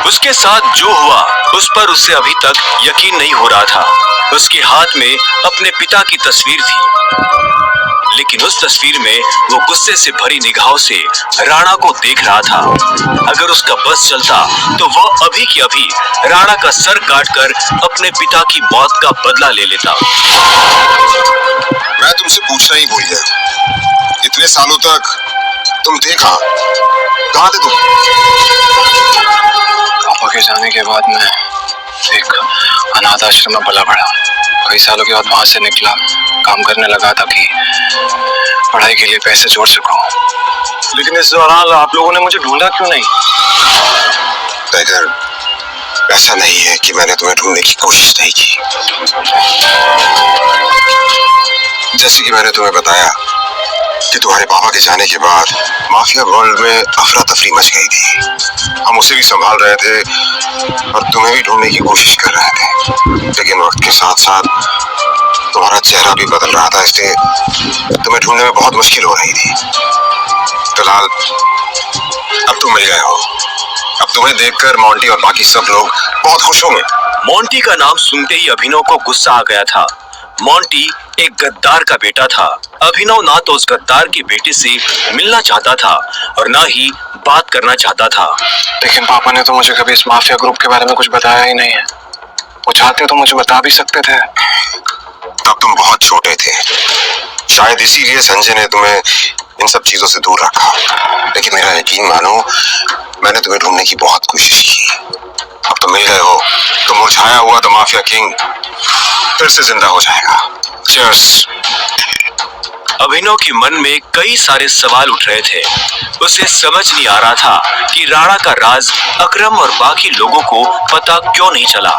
उसके साथ जो हुआ उस पर उसे अभी तक यकीन नहीं हो रहा था। उसके हाथ में अपने पिता की तस्वीर थी, लेकिन उस तस्वीर में वो गुस्से से भरी निगाहों से राणा को देख रहा था। अगर उसका बस चलता तो वह अभी की अभी राणा का सर काटकर अपने पिता की मौत का बदला ले लेता। मैं तुमसे पूछना ही भूल गया, इतने सालों तक तुम थे कहाँ थे तुम? पापा के जाने के बाद मैं एक अनाथ आश्रम में पला बढ़ा। कई सालों के बाद वहां से निकला, काम करने लगा ताकि पढ़ाई के लिए पैसे जोड़ सकूं। लेकिन इस दौरान आप लोगों ने मुझे ढूंढा क्यों नहीं? टाइगर, ऐसा नहीं है कि मैंने तुम्हें ढूंढने की कोशिश नहीं की। जैसे कि मैंने तुम्हें बताया कि तुम्हारे पापा के जाने के बाद माफिया वर्ल्ड में अफरा तफरी मच गई थी। हम उसे भी संभाल रहे थे और तुम्हें भी ढूंढने की कोशिश कर रहे थे, लेकिन वक्त के साथ साथ तुम्हारा चेहरा भी बदल रहा था, इसलिए तुम्हें ढूंढने में बहुत मुश्किल हो रही थी। फिलहाल अब तुम मिल गए हो। अब तुम्हें देखकर मोंटी और बाकी सब लोग बहुत खुश होंगे। मोंटी का नाम सुनते ही अभिनव को गुस्सा आ गया था। मोंटी एक गद्दार का बेटा था। अभिनव ना तो उस गद्दार के बेटे से मिलना चाहता था और ना ही बात करना चाहता था। लेकिन पापा ने तो मुझे कभी इस माफिया ग्रुप के बारे में कुछ बताया ही नहीं है। वो चाहते तो मुझे बता भी सकते थे। तब तुम बहुत छोटे थे, शायद इसीलिए संजय ने तुम्हें इन सब चीजों से दूर रखा। लेकिन मेरा यकीन मानो, मैंने तुम्हें ढूंढने की बहुत कोशिश की। अब तुम मिल गए हो तो मुरझाया हुआ द माफिया किंग फिर से जिंदा हो जाएगा। चीयर्स। अभिनव के मन में कई सारे सवाल उठ रहे थे। उसे समझ नहीं आ रहा था कि राणा का राज अकरम और बाकी लोगों को पता क्यों नहीं चला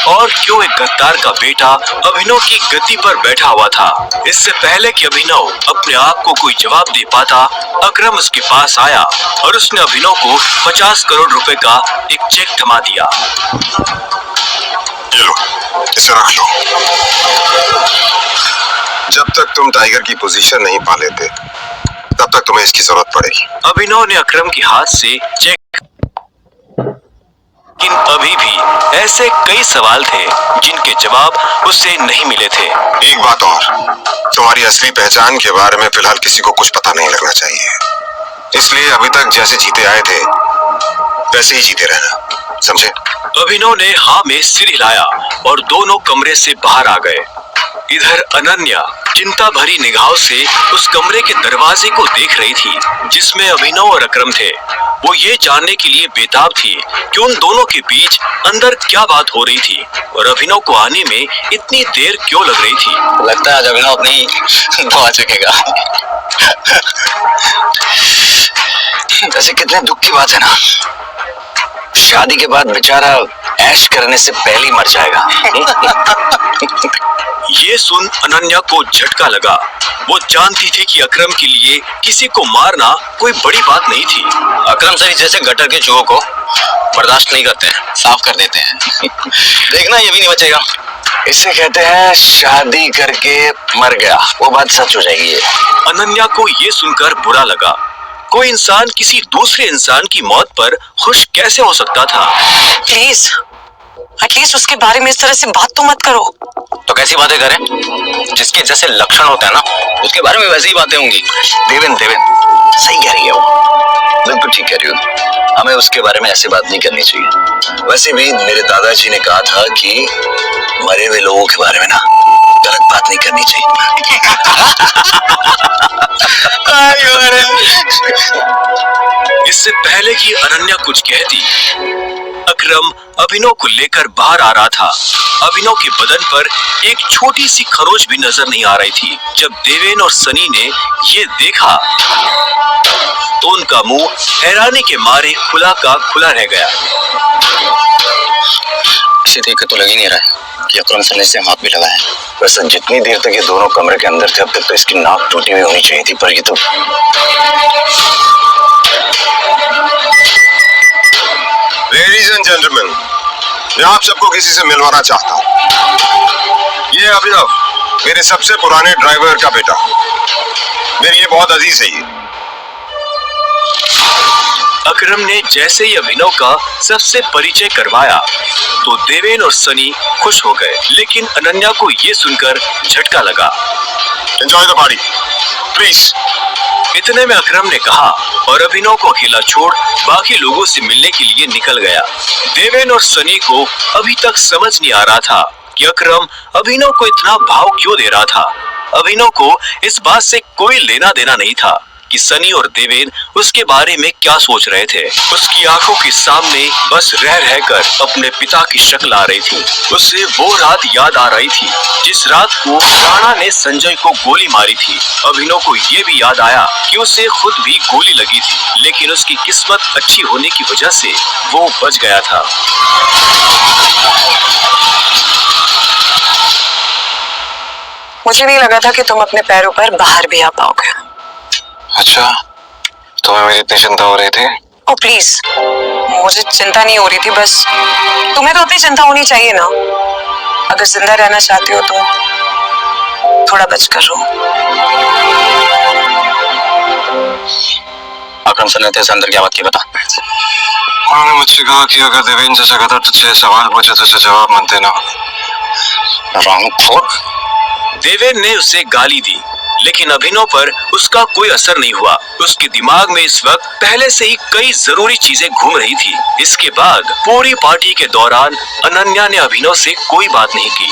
और क्यों एक गद्दार का बेटा अभिनव की गद्दी पर बैठा हुआ था। इससे पहले कि अभिनव अपने आप को कोई जवाब दे पाता, अकरम उसके पास आया और उसने अभिनव को 50 करोड़ रुपए का एक चेक थमा दिया। ये लो, इसे रख लो। जब तक तुम टाइगर की पोजीशन नहीं पा लेते तब तक तुम्हें इसकी जरूरत पड़ेगी। अभिनव ने अकरम के हाथ से चेक, लेकिन अभी भी ऐसे कई सवाल थे जिनके जवाब उसे नहीं मिले थे। एक बात और, तुम्हारी असली पहचान के बारे में फिलहाल किसी को कुछ पता नहीं लगना चाहिए। इसलिए अभी तक जैसे जीते आए थे वैसे ही जीते रहना, समझे? अभिनव ने हाँ में सिर हिलाया और दोनों कमरे से बाहर आ गए। इधर अनन्या चिंता भरी निगाहों से उस कमरे के दरवाजे को देख रही थी जिसमें अभिनव और अकरम थे। वो ये जानने के लिए बेताब थी कि उन दोनों के बीच अंदर क्या बात हो रही थी और अभिनव को आने में इतनी देर क्यों लग रही थी। लगता है आज अभिनव अपनी दवा चुकेगा। वैसे कितने दुख की बात है ना, शादी के बाद बेचारा ऐश करने से पहले ही मर जाएगा। ये सुन अनन्या को झटका लगा। वो जानती थी कि अकरम के लिए किसी को मारना कोई बड़ी बात नहीं थी। अकरम सर जैसे गटर के चूहों को बर्दाश्त नहीं करते हैं, साफ कर देते हैं। देखना ये भी नहीं बचेगा। इसे कहते हैं शादी करके मर गया, वो बात सच हो जाएगी। अनन्या को ये सुनकर बुरा लगा। कोई इंसान किसी दूसरे इंसान की मौत पर खुश कैसे हो सकता था? प्लीज एटलीस्ट उसके बारे में इस तरह से बात तो मत करो। तो कैसी बातें करें? जिसके जैसे लक्षण होते हैं ना, उसके बारे में वैसी ही बातें होंगी। देवेन सही कह रही है वो, बिल्कुल ठीक कह रही हो। हमें उसके बारे में ऐसी बात नहीं करनी चाहिए। वैसे भी मेरे दादाजी ने कहा था कि मरे हुए लोगों के बारे में ना गलत बात नहीं करनी चाहिए। इससे पहले कि अनन्या कुछ कहती, अकरम अभिनव को लेकर बाहर आ रहा था। अभिनव के बदन पर एक छोटी सी खरोच भी नजर नहीं आ रही थी। जब देवेन और सनी ने ये देखा तो उनका मुंह हैरानी के मारे खुला का खुला रह गया। इसे देख तो लग ही नहीं रहा है कि अकरम सर ने इसे हाथ भी लगाया है। वैसे जितनी देर तक ये दोनों कमरे के अंदर थे अब तक तो इसकी नाक टूटी हुई होनी चाहिए थी, पर ये तो लेडीज एंड जेंटलमैन, मैं आप सबको किसी से मिलवाना चाहता हूँ। ये अभिनव, मेरे सबसे पुराने ड्राइवर का बेटा, मेरी ये बहुत अजीज है। ये अकरम ने जैसे ही अभिनव का सबसे परिचय करवाया तो देवेन और सनी खुश हो गए, लेकिन अनन्या को ये सुनकर झटका लगा। Enjoy the party please. इतने में अकरम ने कहा और अभिनव को अकेला छोड़ बाकी लोगों से मिलने के लिए निकल गया। देवेन और सनी को अभी तक समझ नहीं आ रहा था कि अकरम अभिनव को इतना भाव क्यों दे रहा था। अभिनव को इस बात से कोई लेना देना नहीं था कि सनी और देवेन उसके बारे में क्या सोच रहे थे। उसकी आंखों के सामने बस रह रहकर अपने पिता की शक्ल आ रही थी। उसे वो रात याद आ रही थी जिस रात को राणा ने संजय को गोली मारी थी। अभिनव को ये भी याद आया कि उसे खुद भी गोली लगी थी, लेकिन उसकी किस्मत अच्छी होने की वजह से वो बच गया था। मुझे नहीं लगा था कि तुम अपने पैरों पर बाहर भी आ पाओगे। अच्छा, तुम्हें मेरी इतनी चिंता हो रही थी? ओ प्लीज, मुझे चिंता नहीं हो रही थी, बस तुम्हें तो अपनी चिंता होनी चाहिए ना। अगर जिंदा रहना चाहते हो तो थोड़ा बचकर रहो। अकरम सर ने तेरे से अंदर क्या बात की बता। उन्होंने मुझसे कहा कि अगर देवेन जैसा गधा तुझसे सवाल पूछे तो उसे जवाब मत देना। रामखोर। देवेन ने उसे गाली दी, लेकिन अभिनव पर उसका कोई असर नहीं हुआ। उसके दिमाग में इस वक्त पहले से ही कई जरूरी चीजें घूम रही थी। इसके बाद पूरी पार्टी के दौरान अनन्या ने अभिनव से कोई बात नहीं की।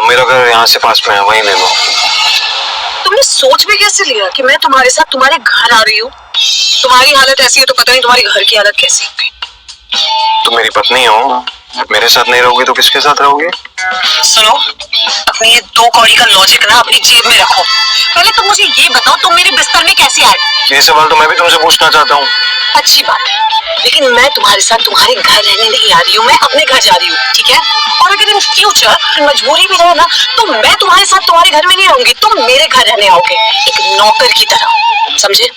मेरा घर यहाँ से पास में है, वहीं ले लो। तुमने सोच भी कैसे लिया कि मैं तुम्हारे साथ तुम्हारे घर आ रही हूँ? तुम्हारी हालत ऐसी है तो पता नहीं तुम्हारी घर की हालत कैसी होगी। तुम मेरी पत्नी हो, मेरे साथ नहीं रहोगी तो किसके साथ रहोगी? सुनो, अपनी ये 2 कौड़ी का लॉजिक ना अपनी जेब में रखो। पहले तुम मुझे ये बताओ, तुम मेरे बिस्तर में कैसे आए? ये सवाल तो मैं भी तुमसे पूछना चाहता हूँ। अच्छी बात है, लेकिन मैं तुम्हारे साथ तुम्हारे घर रहने नहीं आ रही हूँ, मैं अपने घर जा रही हूँ, ठीक है? और अगर इन फ्यूचर मजबूरी भी रहे ना तो मैं तुम्हारे साथ तुम्हारे घर में नहीं रहूंगी, तुम मेरे घर रहने आओगे एक नौकर की तरह, समझे?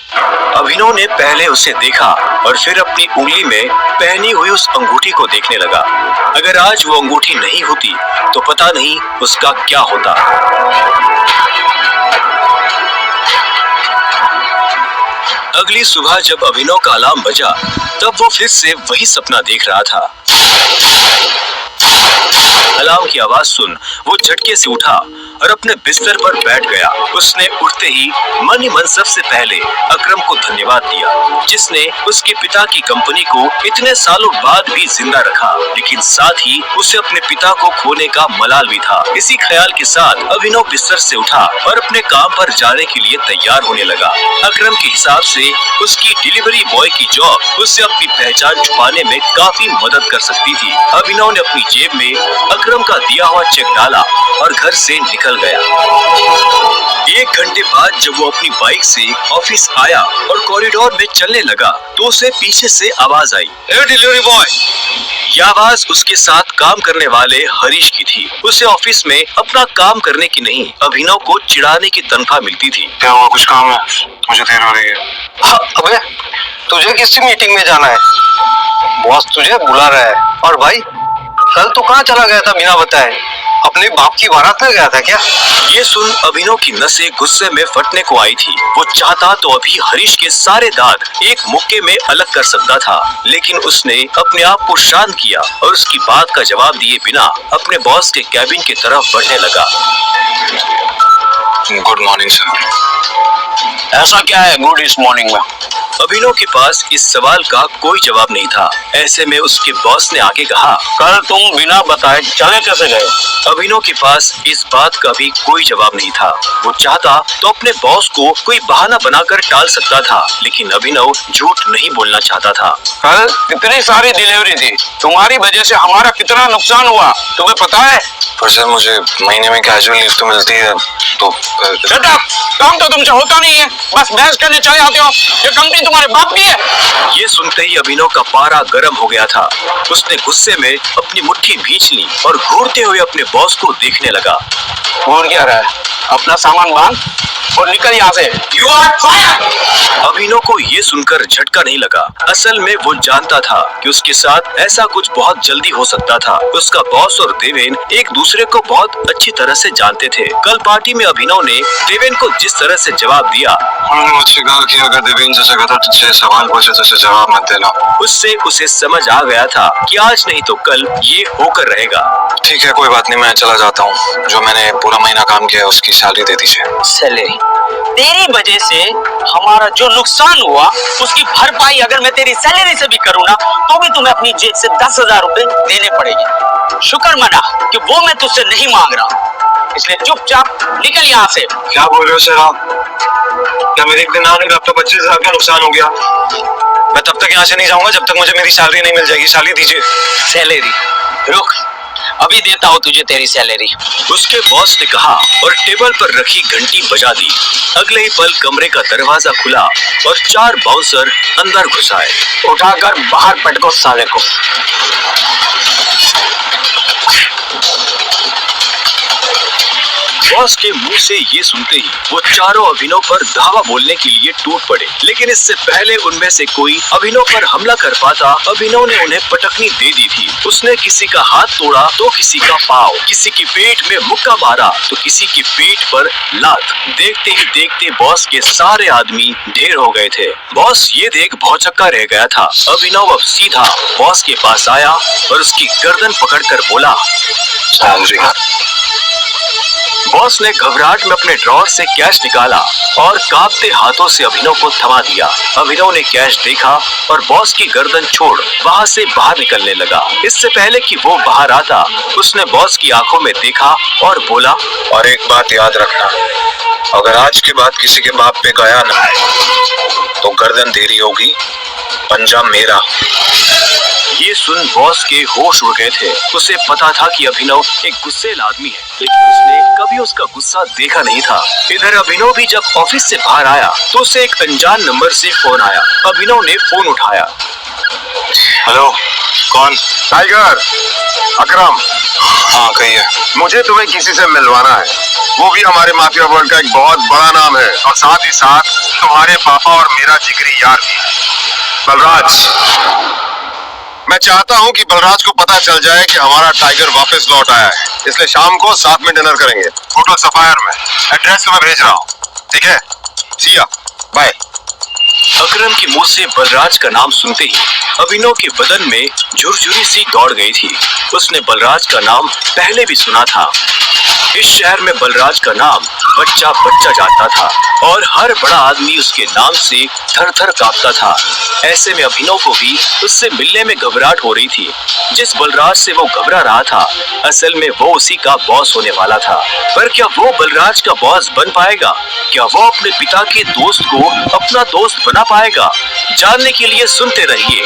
अभिनव ने पहले उसे देखा और फिर अपनी उंगली में पहनी हुई उस अंगूठी को देखने लगा। अगर आज वो अंगूठी नहीं होती तो पता नहीं उसका क्या होता। अगली सुबह जब अभिनव का अलार्म बजा तब वो फिर से वही सपना देख रहा था। अलार्म की आवाज सुन वो झटके से उठा और अपने बिस्तर पर बैठ गया। उसने उठते ही मन ही मन सबसे पहले अकरम को धन्यवाद दिया, जिसने उसके पिता की कंपनी को इतने सालों बाद भी जिंदा रखा, लेकिन साथ ही उसे अपने पिता को खोने का मलाल भी था। इसी ख्याल के साथ अभिनव बिस्तर से उठा और अपने काम पर जाने के लिए तैयार होने लगा। अकरम के हिसाब से उसकी डिलीवरी बॉय की जॉब उससे अपनी पहचान छुपाने में काफी मदद कर सकती थी। अभिनव ने अपनी जेब में अकरम का दिया हुआ चेक डाला और घर से निकल गया। 1 घंटे बाद जब वो अपनी बाइक से ऑफिस आया और कॉरिडोर में चलने लगा तो उसे पीछे से आवाज आई, ए डिलीवरी बॉय। यह आवाज उसके साथ काम करने वाले हरीश की थी। उसे ऑफिस में अपना काम करने की नहीं, अभिनव को चिढ़ाने की तनख्वाह मिलती थी। क्या हुआ, कुछ काम है? मुझे देर हो रही है। हाँ, अबे तुझे किसी मीटिंग में जाना है, बॉस तुझे बुला रहा है। और भाई कल तू कहाँ चला गया था बिना बताए? अपने बाप की बारात में गया था क्या? ये सुन अभिनव की नसें गुस्से में फटने को आई थी। वो चाहता तो अभी हरीश के सारे दांत एक मुक्के में अलग कर सकता था, लेकिन उसने अपने आप को शांत किया और उसकी बात का जवाब दिए बिना अपने बॉस के कैबिन की तरफ बढ़ने लगा। Good morning sir. ऐसा क्या है गुड इस मॉर्निंग में? अभिनव के पास इस सवाल का कोई जवाब नहीं था। ऐसे में उसके बॉस ने आगे कहा, कल तुम बिना बताए चले कैसे गए? अभिनव के पास इस बात का भी कोई जवाब नहीं था। वो चाहता तो अपने बॉस को कोई बहाना बनाकर टाल सकता था, लेकिन अभिनव झूठ नहीं बोलना चाहता था। कल इतनी सारी डिलीवरी थी, तुम्हारी वजह से हमारा कितना नुकसान हुआ तुम्हें पता है? पर सर मुझे महीने में कैजुअल लीव तो मिलती है, तो शट अप! काम तो तुमसे होता नहीं है, बस बहस करने चले आते हो। ये कंपनी तुम्हारे बाप की है। ये सुनते ही अभिनव का पारा गर्म हो गया था। उसने गुस्से में अपनी मुट्ठी भींच ली और घूरते हुए अपने बॉस को देखने लगा। और क्या रहा है? अपना सामान बांध, और निकल यहाँ से। You are fired! अभिनव को ये सुनकर झटका नहीं लगा। असल में वो जानता था कि उसके साथ ऐसा कुछ बहुत जल्दी हो सकता था। उसका बॉस और देवेन एक दूसरे को बहुत अच्छी तरह से जानते थे। कल पार्टी में अभिनव ने देवेन को जिस तरह से जवाब दिया, उन्होंने मुझसे कहा कि अगर देवेन से जगह था तुझसे सवाल पूछे तो उसे जवाब मत देना। उससे उसे समझ आ गया था कि आज नहीं तो कल ये होकर रहेगा। ठीक है, कोई बात नहीं, मैं चला जाता हूँ। जो मैंने पूरा महीना काम किया है उसकी सैलरी दे दीजिए। सैलरी? तेरी वजह से हमारा जो नुकसान हुआ उसकी भरपाई अगर मैं तेरी सैलरी से भी करूँ ना तो भी तुम्हें अपनी जेब से 10,000 रुपए देने पड़ेंगे। शुक्र मना कि वो मैं तुझसे नहीं मांग रहा, इसलिए चुपचाप निकल यहाँ से। क्या बोल रहे हो सर आप? क्या मेरे एक दिन आने में अब तो 25,000 का नुकसान हो गया? मैं तब तक यहाँ से नहीं जाऊंगा जब तक मुझे मेरी सैलरी नहीं मिल जाएगी। सैलरी दीजिए। सैलरी? रुक, अभी देता हूँ तुझे तेरी सैलरी। उसके बॉस ने कहा और टेबल पर रखी घंटी बजा दी। अगले ही पल कमरे का दरवाजा खुला और 4 बाउंसर अंदर घुस आए। उठाकर बाहर पटको साले को। बॉस के मुंह से ये सुनते ही वो चारों अभिनव पर धावा बोलने के लिए टूट पड़े, लेकिन इससे पहले उनमें से कोई अभिनव पर हमला कर पाता, अभिनव ने उन्हें पटकनी दे दी थी। उसने किसी का हाथ तोड़ा तो किसी का पाँव, किसी की पेट में मुक्का मारा तो किसी की पीठ पर लात। देखते ही देखते बॉस के सारे आदमी ढेर हो गए थे। बॉस ये देख भौचक्का रह गया था। अभिनव अब सीधा बॉस के पास आया और उसकी गर्दन पकड़कर बोला, सैलरी। बॉस ने घबराहट में अपने ड्रॉर से कैश निकाला और कांपते हाथों से अभिनव को थमा दिया। अभिनव ने कैश देखा और बॉस की गर्दन छोड़ वहां से बाहर निकलने लगा। इससे पहले कि वो बाहर आता, उसने बॉस की आंखों में देखा और बोला, और एक बात याद रखना, अगर आज के बाद किसी के बाप पे गया ना तो गर्दन तेरी होगी, पंजा मेरा। ये सुन बॉस के होश उड़ गए थे। उसे पता था कि अभिनव एक गुस्सेल आदमी है, लेकिन उसने कभी उसका गुस्सा देखा नहीं था। इधर अभिनव भी जब ऑफिस से बाहर आया तो उसे एक अनजान नंबर से फोन आया। अभिनव ने फोन उठाया। हेलो, कौन? टाइगर, अकरम। हाँ कहिए। मुझे तुम्हें किसी से मिलवाना है, वो भी हमारे माफिया वर्ल्ड का एक बहुत बड़ा नाम है और साथ ही साथ तुम्हारे पापा और मेरा जिगरी यार भी, बलराज। मैं चाहता हूं कि बलराज को पता चल जाए कि हमारा टाइगर वापस लौट आया है, इसलिए शाम को साथ में डिनर करेंगे, होटल सफायर में। एड्रेस तुम्हें भेज रहा हूं, ठीक है? सी या, बाय। अकरम के मुंह से बलराज का नाम सुनते ही अभिनव के बदन में झुरझुरी सी दौड़ गई थी। उसने बलराज का नाम पहले भी सुना था। इस शहर में बलराज का नाम बच्चा बच्चा जानता था और हर बड़ा आदमी उसके नाम से थर थर कांपता था। ऐसे में अभिनव को भी उससे मिलने में घबराहट हो रही थी। जिस बलराज से वो घबरा रहा था, असल में वो उसी का बॉस होने वाला था। पर क्या वो बलराज का बॉस बन पाएगा? क्या वो अपने पिता के दोस्त को अपना दोस्त बना पाएगा? जानने के लिए सुनते रहिए।